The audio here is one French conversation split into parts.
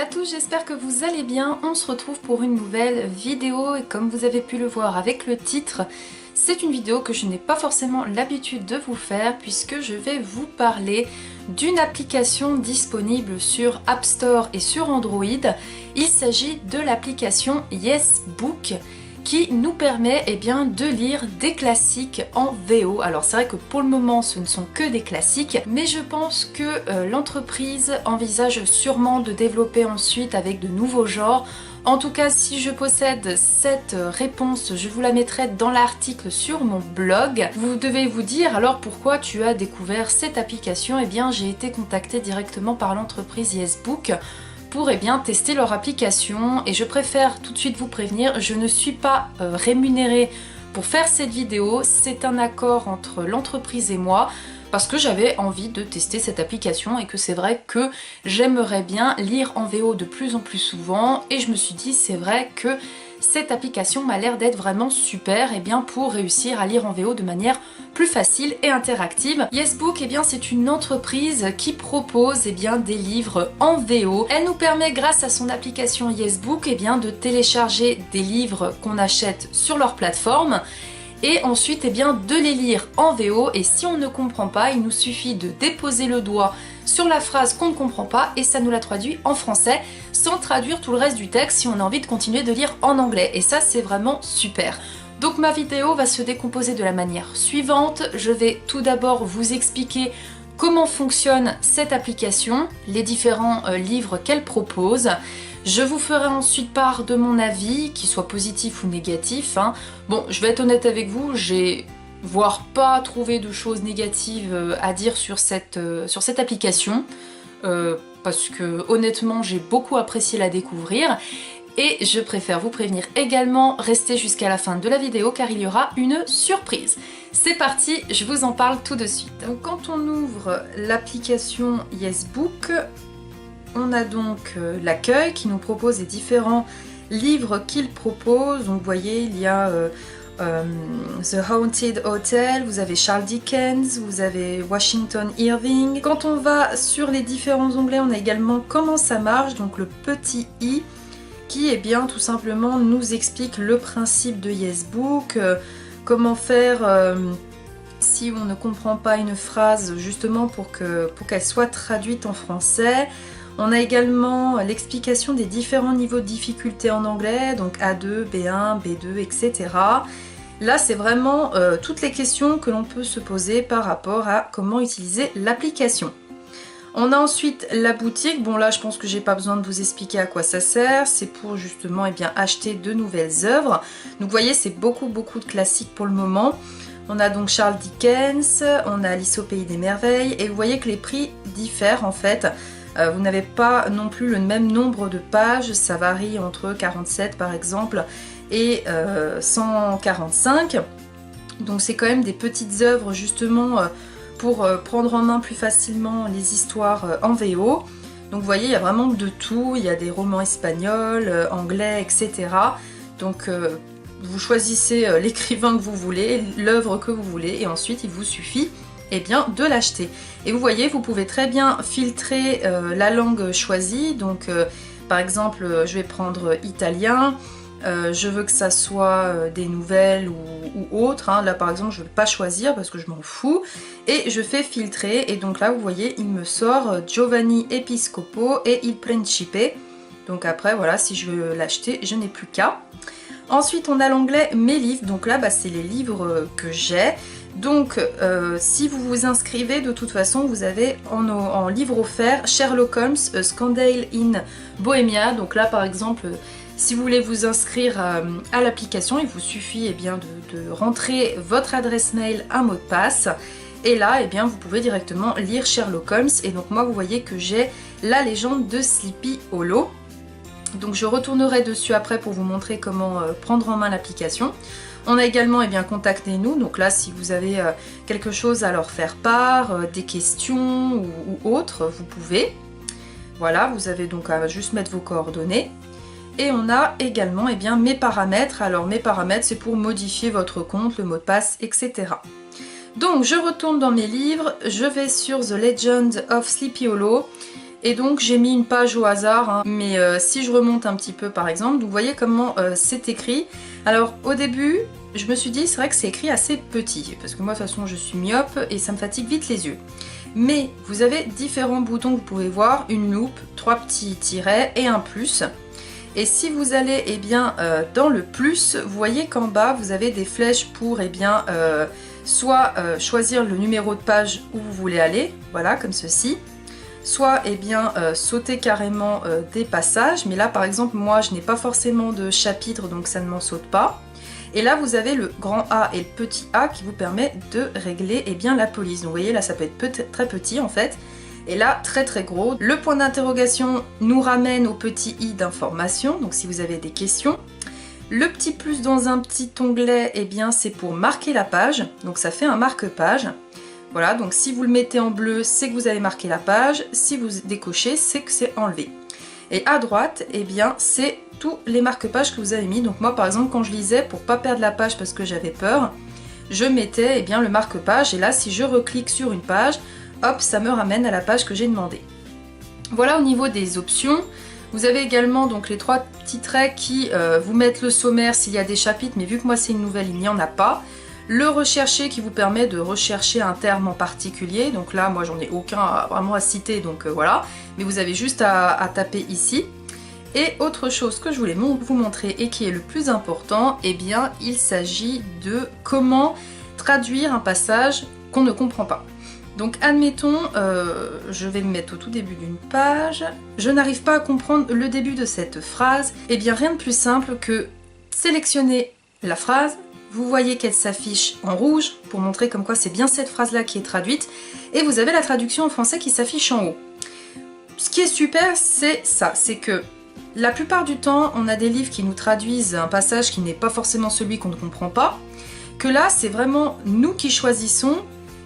à tous, j'espère que vous allez bien. On se retrouve pour une nouvelle vidéo et comme vous avez pu le voir avec le titre, c'est une vidéo que je n'ai pas forcément l'habitude de vous faire puisque je vais vous parler d'une application disponible sur App Store et sur Android. Il s'agit de l'application YesBook qui nous permet de lire des classiques en VO. Alors c'est vrai que pour le moment ce ne sont que des classiques, mais je pense que l'entreprise envisage sûrement de développer ensuite avec de nouveaux genres. En tout cas, si je possède cette réponse, je vous la mettrai dans l'article sur mon blog. Vous devez vous dire alors pourquoi tu as découvert cette application. Eh bien j'ai été contactée directement par l'entreprise YesBook pour tester leur application, et je préfère tout de suite vous prévenir, je ne suis pas rémunérée pour faire cette vidéo, c'est un accord entre l'entreprise et moi parce que j'avais envie de tester cette application et que c'est vrai que j'aimerais bien lire en VO de plus en plus souvent, et je me suis dit c'est vrai que cette application m'a l'air d'être vraiment super pour réussir à lire en VO de manière plus facile et interactive. YesBook, c'est une entreprise qui propose des livres en VO. Elle nous permet, grâce à son application YesBook, de télécharger des livres qu'on achète sur leur plateforme et ensuite de les lire en VO, et si on ne comprend pas, il nous suffit de déposer le doigt sur la phrase qu'on ne comprend pas et ça nous la traduit en français sans traduire tout le reste du texte si on a envie de continuer de lire en anglais, et ça c'est vraiment super. Donc ma vidéo va se décomposer de la manière suivante. Je vais tout d'abord vous expliquer comment fonctionne cette application, les différents livres qu'elle propose. Je vous ferai ensuite part de mon avis, qu'il soit positif ou négatif. Bon, je vais être honnête avec vous, j'ai voire pas trouvé de choses négatives à dire sur cette application, parce que honnêtement j'ai beaucoup apprécié la découvrir. Et je préfère vous prévenir également, restez jusqu'à la fin de la vidéo car il y aura une surprise. C'est parti, je vous en parle tout de suite. Donc quand on ouvre l'application YesBook, on a donc l'accueil qui nous propose les différents livres qu'il propose. Donc vous voyez, il y a The Haunted Hotel, vous avez Charles Dickens, vous avez Washington Irving. Quand on va sur les différents onglets, on a également comment ça marche, donc le petit i qui tout simplement nous explique le principe de YesBook, comment faire si on ne comprend pas une phrase justement pour qu'elle soit traduite en français. On a également l'explication des différents niveaux de difficulté en anglais, donc A2, B1, B2, etc. Là, c'est vraiment toutes les questions que l'on peut se poser par rapport à comment utiliser l'application. On a ensuite la boutique. Bon là, je pense que j'ai pas besoin de vous expliquer à quoi ça sert. C'est pour justement acheter de nouvelles œuvres. Donc vous voyez, c'est beaucoup de classiques pour le moment. On a donc Charles Dickens, on a Alice au pays des merveilles, et vous voyez que les prix diffèrent en fait. Vous n'avez pas non plus le même nombre de pages, ça varie entre 47 par exemple et 145. Donc c'est quand même des petites œuvres justement pour prendre en main plus facilement les histoires en VO. Donc vous voyez, il y a vraiment de tout, il y a des romans espagnols, anglais, etc. Donc vous choisissez l'écrivain que vous voulez, l'œuvre que vous voulez, et ensuite il vous suffit de l'acheter. Et vous voyez, vous pouvez très bien filtrer la langue choisie. Donc par exemple, je vais prendre italien. Je veux que ça soit des nouvelles ou autres. Là par exemple, je ne vais pas choisir parce que je m'en fous. Et je fais filtrer. Et donc là, vous voyez, il me sort Giovanni Episcopo et Il Principe. Donc après, voilà, si je veux l'acheter, je n'ai plus qu'à. Ensuite, on a l'onglet Mes livres. Donc là, c'est les livres que j'ai. Donc, si vous vous inscrivez, de toute façon, vous avez en livre offert Sherlock Holmes, A Scandal in Bohemia. Donc là, par exemple, si vous voulez vous inscrire à l'application, il vous suffit de rentrer votre adresse mail, un mot de passe. Et là, vous pouvez directement lire Sherlock Holmes. Et donc moi, vous voyez que j'ai La légende de Sleepy Hollow. Donc je retournerai dessus après pour vous montrer comment prendre en main l'application. On a également contactez-nous, donc là si vous avez quelque chose à leur faire part, des questions ou autres, vous pouvez. Voilà, vous avez donc à juste mettre vos coordonnées. Et on a également mes paramètres. Alors mes paramètres, c'est pour modifier votre compte, le mot de passe, etc. Donc je retourne dans mes livres, je vais sur The Legend of Sleepy Hollow. Et donc j'ai mis une page au hasard, hein. Mais si je remonte un petit peu par exemple, vous voyez comment c'est écrit. Alors au début, je me suis dit c'est vrai que c'est écrit assez petit, parce que moi de toute façon je suis myope et ça me fatigue vite les yeux. Mais vous avez différents boutons que vous pouvez voir, une loupe, 3 petits tirets et un plus. Et si vous allez dans le plus, vous voyez qu'en bas vous avez des flèches pour soit choisir le numéro de page où vous voulez aller, voilà comme ceci. Soit sauter carrément des passages, mais là par exemple moi je n'ai pas forcément de chapitre donc ça ne m'en saute pas. Et là vous avez le grand A et le petit A qui vous permet de régler la police. Donc vous voyez là ça peut être très petit en fait, et là très très gros. Le point d'interrogation nous ramène au petit i d'information, donc si vous avez des questions. Le petit plus dans un petit onglet, c'est pour marquer la page, donc ça fait un marque-page. Voilà, donc si vous le mettez en bleu, c'est que vous avez marqué la page. Si vous décochez, c'est que c'est enlevé. Et à droite, c'est tous les marque-pages que vous avez mis. Donc moi, par exemple, quand je lisais, pour pas perdre la page parce que j'avais peur, je mettais le marque-page. Et là, si je reclique sur une page, hop, ça me ramène à la page que j'ai demandé. Voilà au niveau des options. Vous avez également donc les 3 petits traits qui vous mettent le sommaire s'il y a des chapitres, mais vu que moi c'est une nouvelle, il n'y en a pas. Le rechercher qui vous permet de rechercher un terme en particulier, donc là moi j'en ai aucun vraiment à citer, donc voilà, mais vous avez juste à taper ici. Et autre chose que je voulais vous montrer et qui est le plus important, il s'agit de comment traduire un passage qu'on ne comprend pas. Donc admettons, je vais me mettre au tout début d'une page, je n'arrive pas à comprendre le début de cette phrase, rien de plus simple que sélectionner la phrase. Vous voyez qu'elle s'affiche en rouge pour montrer comme quoi c'est bien cette phrase-là qui est traduite. Et vous avez la traduction en français qui s'affiche en haut. Ce qui est super, c'est ça, c'est que la plupart du temps, on a des livres qui nous traduisent un passage qui n'est pas forcément celui qu'on ne comprend pas. Que là, c'est vraiment nous qui choisissons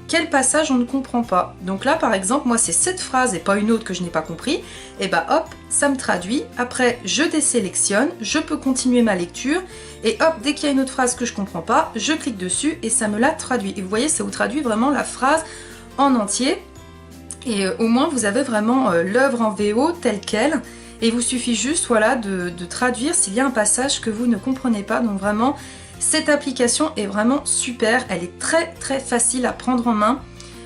quel passage on ne comprend pas. Donc là, par exemple, moi c'est cette phrase et pas une autre que je n'ai pas compris. Et hop, ça me traduit. Après, je désélectionne, je peux continuer ma lecture. Et hop, dès qu'il y a une autre phrase que je comprends pas, je clique dessus et ça me la traduit. Et vous voyez, ça vous traduit vraiment la phrase en entier. Et au moins, vous avez vraiment l'œuvre en VO telle qu'elle. Et il vous suffit juste de traduire s'il y a un passage que vous ne comprenez pas. Donc vraiment, cette application est vraiment super. Elle est très très facile à prendre en main.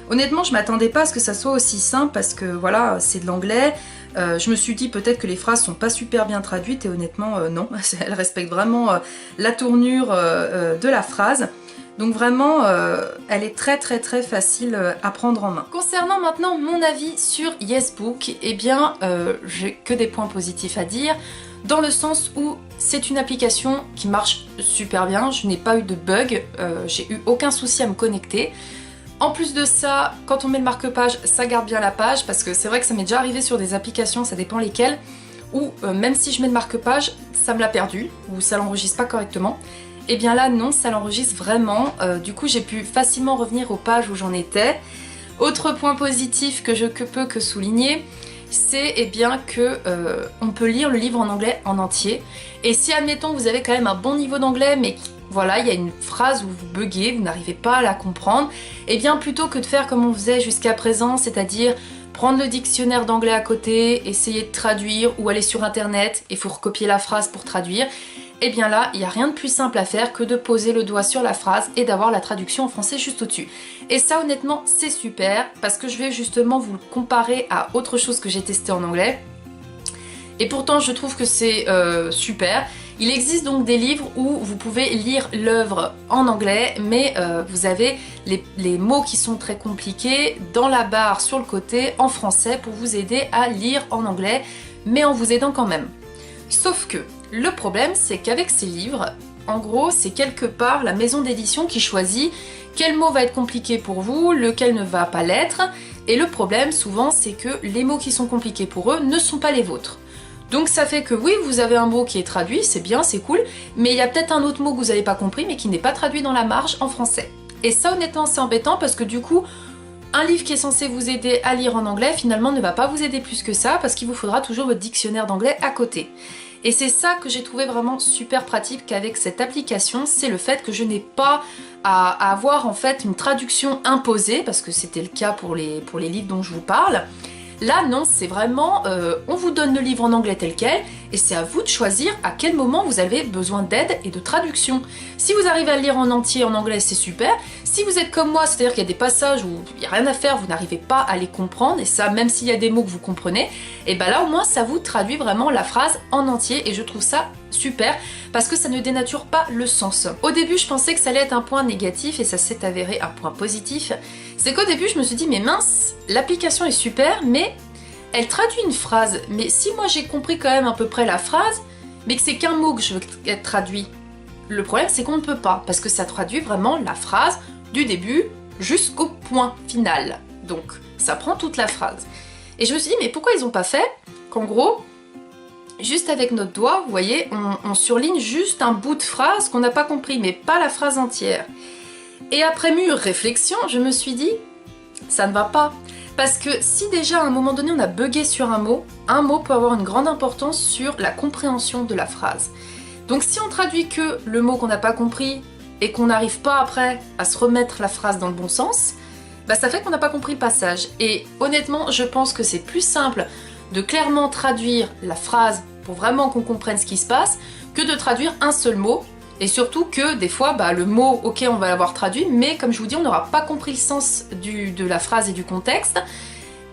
Honnêtement, je m'attendais pas à ce que ça soit aussi simple parce que voilà, c'est de l'anglais. Je me suis dit peut-être que les phrases sont pas super bien traduites et honnêtement non, elles respectent vraiment la tournure de la phrase. Donc vraiment, elle est très très très facile à prendre en main. Concernant maintenant mon avis sur Yesbook, j'ai que des points positifs à dire, dans le sens où c'est une application qui marche super bien, je n'ai pas eu de bug, j'ai eu aucun souci à me connecter. En plus de ça, quand on met le marque-page, ça garde bien la page, parce que c'est vrai que ça m'est déjà arrivé sur des applications, ça dépend lesquelles, où même si je mets le marque-page, ça me l'a perdu, ou ça l'enregistre pas correctement. Et bien là non, ça l'enregistre vraiment, du coup j'ai pu facilement revenir aux pages où j'en étais. Autre point positif que je peux que souligner, c'est que on peut lire le livre en anglais en entier. Et si admettons vous avez quand même un bon niveau d'anglais, mais voilà, il y a une phrase où vous buguez, vous n'arrivez pas à la comprendre, et bien plutôt que de faire comme on faisait jusqu'à présent, c'est-à-dire prendre le dictionnaire d'anglais à côté, essayer de traduire ou aller sur internet et faut recopier la phrase pour traduire, et bien là, il n'y a rien de plus simple à faire que de poser le doigt sur la phrase et d'avoir la traduction en français juste au-dessus. Et ça honnêtement, c'est super parce que je vais justement vous le comparer à autre chose que j'ai testé en anglais. Et pourtant, je trouve que c'est super. Il existe donc des livres où vous pouvez lire l'œuvre en anglais, mais vous avez les mots qui sont très compliqués dans la barre sur le côté en français pour vous aider à lire en anglais, mais en vous aidant quand même. Sauf que le problème, c'est qu'avec ces livres, en gros, c'est quelque part la maison d'édition qui choisit quel mot va être compliqué pour vous, lequel ne va pas l'être, et le problème, souvent, c'est que les mots qui sont compliqués pour eux ne sont pas les vôtres. Donc ça fait que oui, vous avez un mot qui est traduit, c'est bien, c'est cool, mais il y a peut-être un autre mot que vous n'avez pas compris, mais qui n'est pas traduit dans la marge en français. Et ça, honnêtement, c'est embêtant parce que du coup, un livre qui est censé vous aider à lire en anglais, finalement, ne va pas vous aider plus que ça, parce qu'il vous faudra toujours votre dictionnaire d'anglais à côté. Et c'est ça que j'ai trouvé vraiment super pratique avec cette application, c'est le fait que je n'ai pas à avoir en fait une traduction imposée, parce que c'était le cas pour les livres dont je vous parle. Là non, c'est vraiment, on vous donne le livre en anglais tel quel, et c'est à vous de choisir à quel moment vous avez besoin d'aide et de traduction. Si vous arrivez à le lire en entier en anglais, c'est super. Si vous êtes comme moi, c'est-à-dire qu'il y a des passages où il n'y a rien à faire, vous n'arrivez pas à les comprendre, et ça, même s'il y a des mots que vous comprenez, et ben là au moins ça vous traduit vraiment la phrase en entier, et je trouve ça super, parce que ça ne dénature pas le sens. Au début, je pensais que ça allait être un point négatif, et ça s'est avéré un point positif. C'est qu'au début, je me suis dit, mais mince, l'application est super, mais elle traduit une phrase. Mais si moi j'ai compris quand même à peu près la phrase, mais que c'est qu'un mot que je veux qu'elle traduit, le problème c'est qu'on ne peut pas, parce que ça traduit vraiment la phrase du début jusqu'au point final. Donc ça prend toute la phrase. Et je me suis dit, mais pourquoi ils n'ont pas fait qu'en gros, juste avec notre doigt, vous voyez, on surligne juste un bout de phrase qu'on n'a pas compris, mais pas la phrase entière. Et après mûre réflexion, je me suis dit, ça ne va pas. Parce que si déjà à un moment donné on a bugué sur un mot peut avoir une grande importance sur la compréhension de la phrase. Donc si on traduit que le mot qu'on n'a pas compris et qu'on n'arrive pas après à se remettre la phrase dans le bon sens, bah ça fait qu'on n'a pas compris le passage. Et honnêtement, je pense que c'est plus simple de clairement traduire la phrase pour vraiment qu'on comprenne ce qui se passe que de traduire un seul mot. Et surtout que des fois, bah, le mot, ok, on va l'avoir traduit, mais comme je vous dis, on n'aura pas compris le sens de la phrase et du contexte.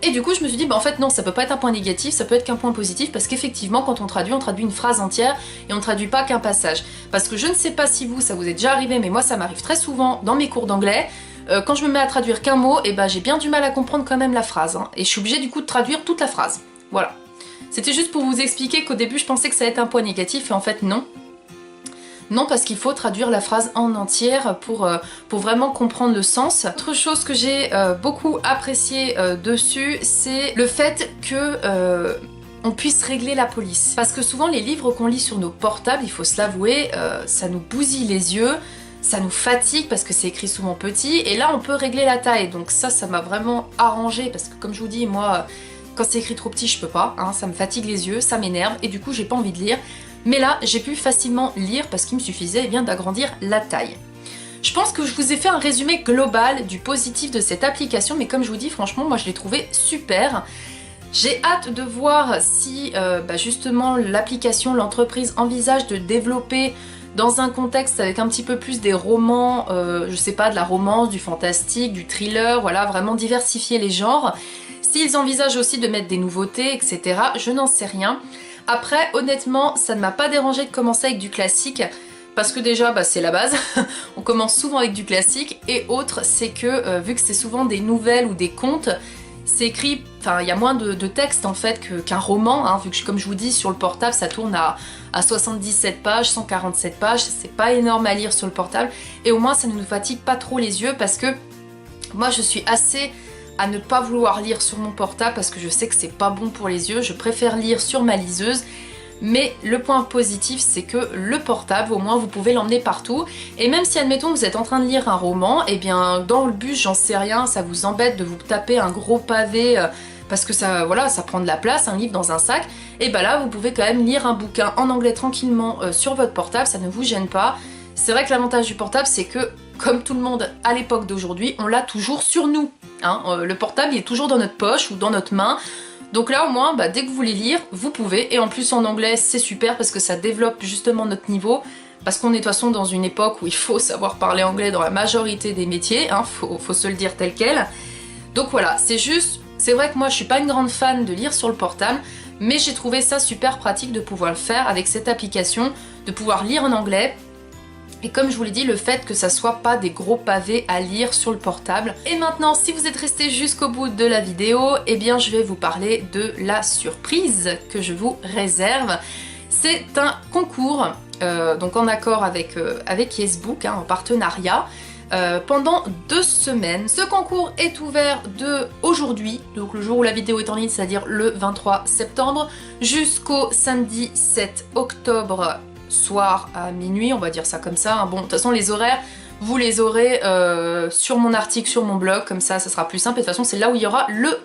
Et du coup, je me suis dit, bah, en fait, non, ça peut pas être un point négatif, ça peut être qu'un point positif, parce qu'effectivement, quand on traduit une phrase entière, et on ne traduit pas qu'un passage. Parce que je ne sais pas si vous, ça vous est déjà arrivé, mais moi, ça m'arrive très souvent dans mes cours d'anglais. Quand je me mets à traduire qu'un mot, et bah, j'ai bien du mal à comprendre quand même la phrase. Hein, et je suis obligée, du coup, de traduire toute la phrase. Voilà. C'était juste pour vous expliquer qu'au début, je pensais que ça allait être un point négatif, et en fait, non. Non, parce qu'il faut traduire la phrase en entière pour vraiment comprendre le sens. Autre chose que j'ai beaucoup apprécié dessus, c'est le fait que on puisse régler la police. Parce que souvent les livres qu'on lit sur nos portables, il faut se l'avouer, ça nous bousille les yeux, ça nous fatigue parce que c'est écrit souvent petit, et là on peut régler la taille. Donc ça m'a vraiment arrangé, parce que comme je vous dis, moi, quand c'est écrit trop petit, je peux pas, hein, ça me fatigue les yeux, ça m'énerve, et du coup j'ai pas envie de lire. Mais là, j'ai pu facilement lire parce qu'il me suffisait eh bien d'agrandir la taille. Je pense que je vous ai fait un résumé global du positif de cette application, mais comme je vous dis, franchement, moi je l'ai trouvé super. J'ai hâte de voir si justement l'application, l'entreprise envisage de développer dans un contexte avec un petit peu plus des romans, je sais pas, de la romance, du fantastique, du thriller, voilà, vraiment diversifier les genres. S'ils envisagent aussi de mettre des nouveautés, etc., je n'en sais rien. Après, honnêtement, ça ne m'a pas dérangé de commencer avec du classique, parce que déjà, c'est la base. On commence souvent avec du classique, et autre, c'est que, vu que c'est souvent des nouvelles ou des contes, c'est écrit, enfin, il y a moins de texte en fait qu'un roman, hein, vu que, comme je vous dis, sur le portable, ça tourne à 77 pages, 147 pages, c'est pas énorme à lire sur le portable, et au moins, ça ne nous fatigue pas trop les yeux, parce que moi, je suis assez à ne pas vouloir lire sur mon portable parce que je sais que c'est pas bon pour les yeux, je préfère lire sur ma liseuse. Mais le point positif, c'est que le portable, au moins vous pouvez l'emmener partout, et même si admettons vous êtes en train de lire un roman, et bien dans le bus, j'en sais rien, ça vous embête de vous taper un gros pavé parce que ça, voilà, ça prend de la place, un livre dans un sac, et ben là vous pouvez quand même lire un bouquin en anglais tranquillement sur votre portable, ça ne vous gêne pas. C'est vrai que l'avantage du portable, c'est que, comme tout le monde à l'époque d'aujourd'hui, on l'a toujours sur nous. Hein, le portable il est toujours dans notre poche ou dans notre main. Donc là au moins, dès que vous voulez lire, vous pouvez. Et en plus en anglais, c'est super parce que ça développe justement notre niveau. Parce qu'on est de toute façon dans une époque où il faut savoir parler anglais dans la majorité des métiers. Hein, faut se le dire tel quel. Donc voilà, c'est vrai que moi je suis pas une grande fan de lire sur le portable. Mais j'ai trouvé ça super pratique de pouvoir le faire avec cette application. De pouvoir lire en anglais. Et comme je vous l'ai dit, le fait que ça soit pas des gros pavés à lire sur le portable. Et maintenant, si vous êtes resté jusqu'au bout de la vidéo, eh bien je vais vous parler de la surprise que je vous réserve. C'est un concours, donc en accord avec Yesbook, hein, en partenariat, pendant 2 semaines. Ce concours est ouvert de aujourd'hui, donc le jour où la vidéo est en ligne, c'est-à-dire le 23 septembre, jusqu'au samedi 7 octobre. Soir à minuit, on va dire ça comme ça. Hein. Bon, de toute façon, les horaires, vous les aurez sur mon article, sur mon blog, comme ça sera plus simple. Et de toute façon, c'est là où il y aura le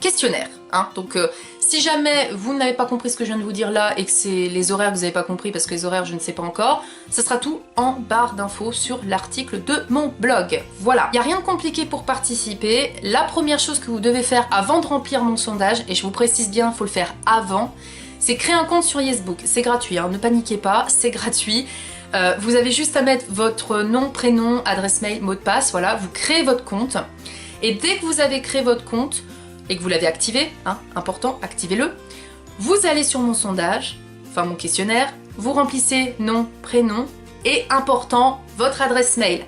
questionnaire. Hein. Donc si jamais vous n'avez pas compris ce que je viens de vous dire là et que c'est les horaires que vous n'avez pas compris parce que les horaires je ne sais pas encore, ça sera tout en barre d'infos sur l'article de mon blog. Voilà, il n'y a rien de compliqué pour participer. La première chose que vous devez faire avant de remplir mon sondage, et je vous précise bien, il faut le faire avant, c'est créer un compte sur Yesbook. C'est gratuit, hein, ne paniquez pas, c'est gratuit. Vous avez juste à mettre votre nom, prénom, adresse mail, mot de passe, voilà, vous créez votre compte. Et dès que vous avez créé votre compte et que vous l'avez activé, hein, important, activez-le, vous allez sur mon sondage, enfin mon questionnaire, vous remplissez nom, prénom et important, votre adresse mail.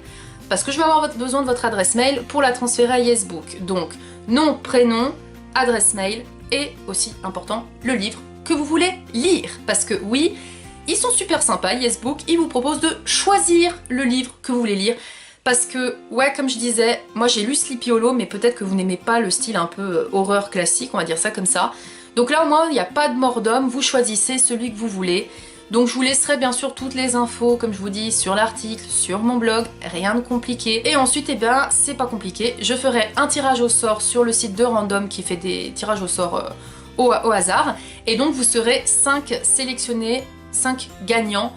Parce que je vais avoir besoin de votre adresse mail pour la transférer à Yesbook. Donc, nom, prénom, adresse mail et aussi important, le livre que vous voulez lire. Parce que oui, ils sont super sympas, Yesbook, ils vous proposent de choisir le livre que vous voulez lire. Parce que, ouais, comme je disais, moi j'ai lu Sleepy Hollow, mais peut-être que vous n'aimez pas le style un peu horreur classique, on va dire ça comme ça. Donc là au moins, il n'y a pas de mort d'homme, vous choisissez celui que vous voulez. Donc je vous laisserai bien sûr toutes les infos, comme je vous dis, sur l'article, sur mon blog, rien de compliqué. Et ensuite, eh bien, c'est pas compliqué, je ferai un tirage au sort sur le site de Random qui fait des tirages au sort au hasard. Et donc vous serez 5 sélectionnés, 5 gagnants.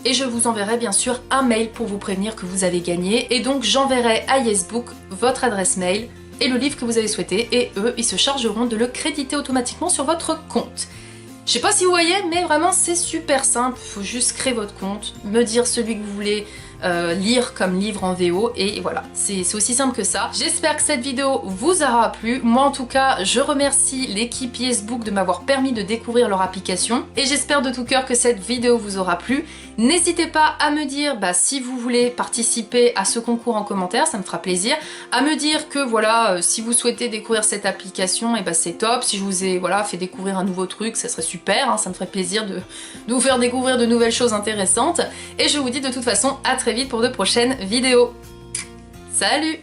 Et je vous enverrai bien sûr un mail pour vous prévenir que vous avez gagné. Et donc j'enverrai à Yesbook votre adresse mail et le livre que vous avez souhaité. Et eux, ils se chargeront de le créditer automatiquement sur votre compte. Je sais pas si vous voyez, mais vraiment c'est super simple. Il faut juste créer votre compte, me dire celui que vous voulez lire comme livre en VO et voilà, c'est aussi simple que ça. J'espère que cette vidéo vous aura plu. Moi en tout cas, je remercie l'équipe Yesbook de m'avoir permis de découvrir leur application et j'espère de tout cœur que cette vidéo vous aura plu. N'hésitez pas à me dire si vous voulez participer à ce concours en commentaire, ça me fera plaisir. À me dire que voilà, si vous souhaitez découvrir cette application, et c'est top. Si je vous ai fait découvrir un nouveau truc, ça serait super, hein, ça me ferait plaisir de vous faire découvrir de nouvelles choses intéressantes. Et je vous dis de toute façon à très vite pour de prochaines vidéos. Salut!